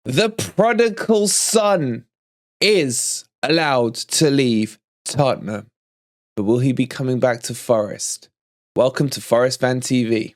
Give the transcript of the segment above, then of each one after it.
The prodigal son is allowed to leave Tottenham, but will he be coming back to Forest? Welcome to Forest Fan TV.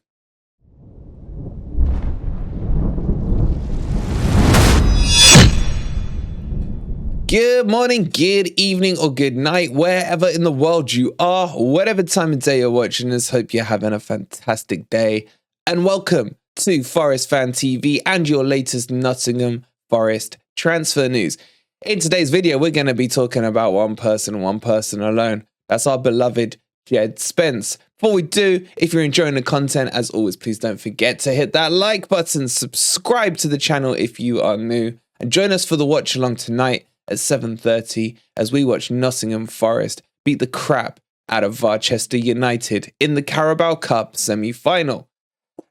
Good morning, good evening, or good night, wherever in the world you are, whatever time of day you're watching this. Hope you're having a fantastic day, and welcome to Forest Fan TV and your latest Nottingham Forest transfer news. In today's video, we're going to be talking about one person alone. That's our beloved Djed Spence. Before we do, if you're enjoying the content, as always, please don't forget to hit that like button, subscribe to the channel if you are new, and join us for the watch along tonight at 7:30 as we watch Nottingham Forest beat the crap out of Manchester United in the Carabao Cup semi-final.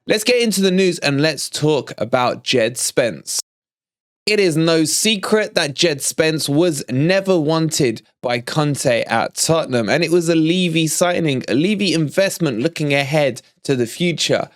Let's get into the news and let's talk about Djed Spence. It is no secret that Djed Spence was never wanted by Conte at Tottenham, and it was a Levy signing, a Levy investment looking ahead to the future.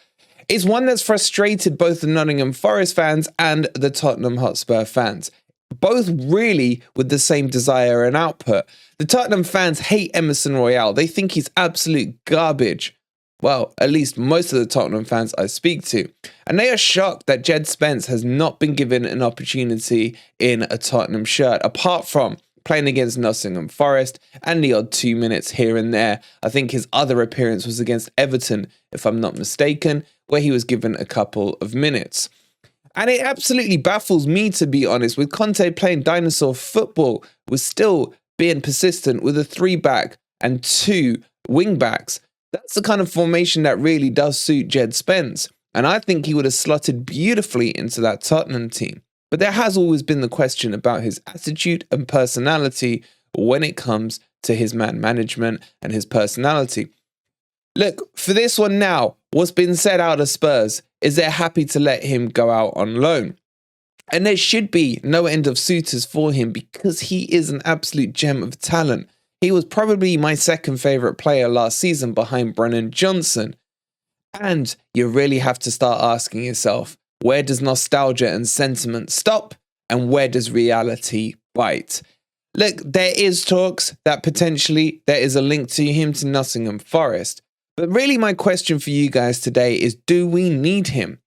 It's one that's frustrated both the Nottingham Forest fans and the Tottenham Hotspur fans, both really with the same desire and output. The Tottenham fans hate Emerson Royale. They think he's absolute garbage. Well, at least most of the Tottenham fans I speak to. And they are shocked that Djed Spence has not been given an opportunity in a Tottenham shirt, apart from playing against Nottingham Forest and the odd 2 minutes here and there. I think his other appearance was against Everton, if I'm not mistaken, where he was given a couple of minutes. And it absolutely baffles me, to be honest, with Conte playing dinosaur football, was still being persistent with a 3-back and 2 wing-backs. That's the kind of formation that really does suit Djed Spence. And I think he would have slotted beautifully into that Tottenham team. But there has always been the question about his attitude and personality when it comes to his man management and his personality. Look, for this one now, what's been said out of Spurs is they're happy to let him go out on loan. And there should be no end of suitors for him because he is an absolute gem of talent. He was probably my second favourite player last season behind Brennan Johnson. And you really have to start asking yourself, where does nostalgia and sentiment stop and where does reality bite? Look, there is talks that potentially there is a link to him to Nottingham Forest. But really my question for you guys today is, do we need him?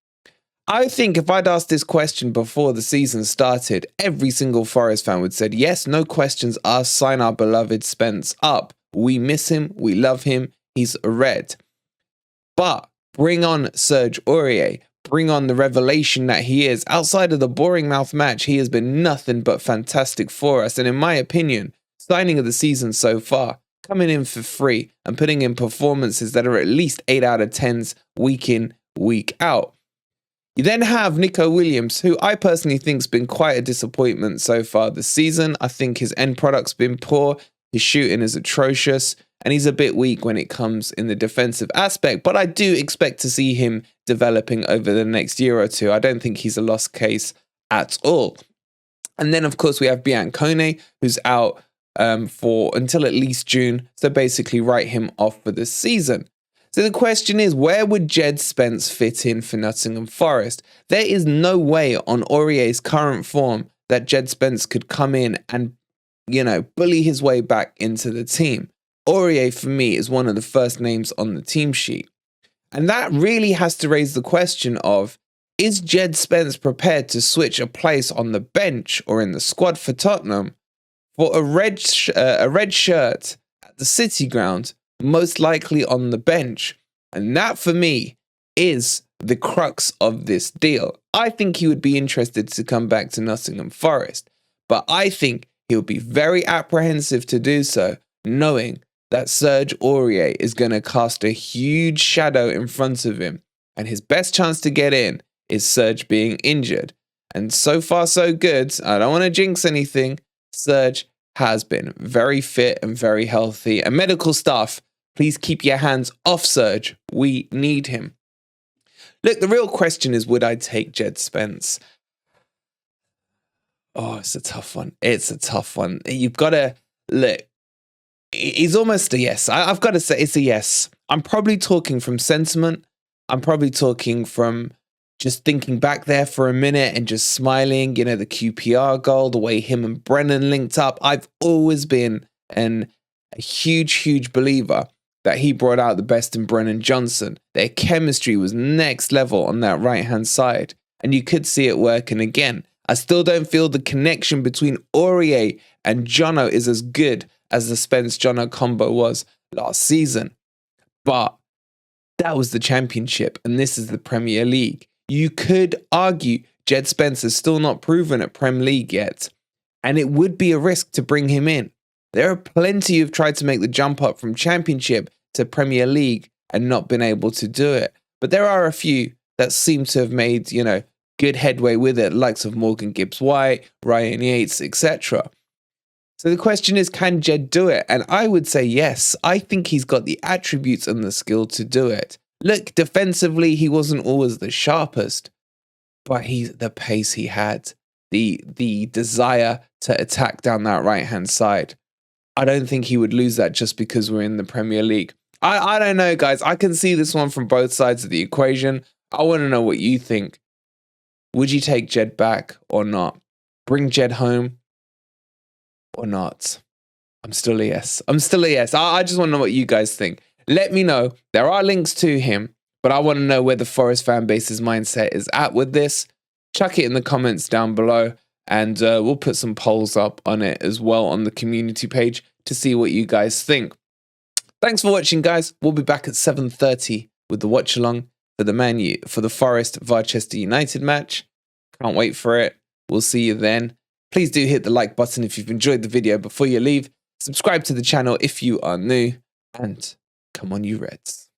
I think if I'd asked this question before the season started, every single Forest fan would have said, yes, no questions asked, sign our beloved Spence up. We miss him, we love him, he's a red. But bring on Serge Aurier, bring on the revelation that he is. Outside of the boring mouth match, he has been nothing but fantastic for us. And in my opinion, signing of the season so far, coming in for free and putting in performances that are at least 8 out of 10s week in, week out. You then have Neco Williams, who I personally think has been quite a disappointment so far this season. I think his end product's been poor, his shooting is atrocious, and he's a bit weak when it comes in the defensive aspect. But I do expect to see him developing over the next year or two. I don't think he's a lost case at all. And then, of course, we have Biancone, who's out for until at least June. So basically write him off for the season. So the question is, where would Djed Spence fit in for Nottingham Forest? There is no way on Aurier's current form that Djed Spence could come in and, bully his way back into the team. Aurier, for me, is one of the first names on the team sheet. And that really has to raise the question of, is Djed Spence prepared to switch a place on the bench or in the squad for Tottenham for a red shirt at the City Ground, most likely on the bench? And that, for me, is the crux of this deal. I think he would be interested to come back to Nottingham Forest, but I think he'll be very apprehensive to do so, knowing that Serge Aurier is going to cast a huge shadow in front of him, and his best chance to get in is Serge being injured. And so far, so good. I don't want to jinx anything. Serge has been very fit and very healthy. And medical staff, please keep your hands off Serge. We need him. Look, the real question is, would I take Djed Spence? Oh, it's a tough one. It's a tough one. You've got to, look, he's almost a yes. I've got to say it's a yes. I'm probably talking from sentiment. I'm probably talking from just thinking back there for a minute and just smiling, you know, the QPR goal, the way him and Brennan linked up. I've always been a huge believer that he brought out the best in Brennan Johnson. Their chemistry was next level on that right-hand side, and you could see it working again. I still don't feel the connection between Aurier and Jono is as good as the Spence-Jono combo was last season. But that was the Championship, and this is the Premier League. You could argue Djed Spence has still not proven at Prem League yet, and it would be a risk to bring him in. There are plenty who've tried to make the jump up from Championship to Premier League and not been able to do it. But there are a few that seem to have made, you know, good headway with it, likes of Morgan Gibbs-White, Ryan Yates, etc. So the question is, can Djed do it? And I would say yes. I think he's got the attributes and the skill to do it. Look, defensively, he wasn't always the sharpest, but the pace he had, the desire to attack down that right-hand side. I don't think he would lose that just because we're in the Premier League. I don't know, guys. I can see this one from both sides of the equation. I want to know what you think. Would you take Djed back or not? Bring Djed home or not? I'm still a yes. I'm still a yes. I just want to know what you guys think. Let me know. There are links to him, but I want to know where the Forest fan base's mindset is at with this. Chuck it in the comments down below, and we'll put some polls up on it as well on the community page to see what you guys think. Thanks for watching, guys. We'll be back at 7:30 with the watch along for the Forest Varchester United match. Can't wait for it. We'll see you then. Please do hit the like button if you've enjoyed the video before you leave. Subscribe to the channel if you are new, and come on, you Reds.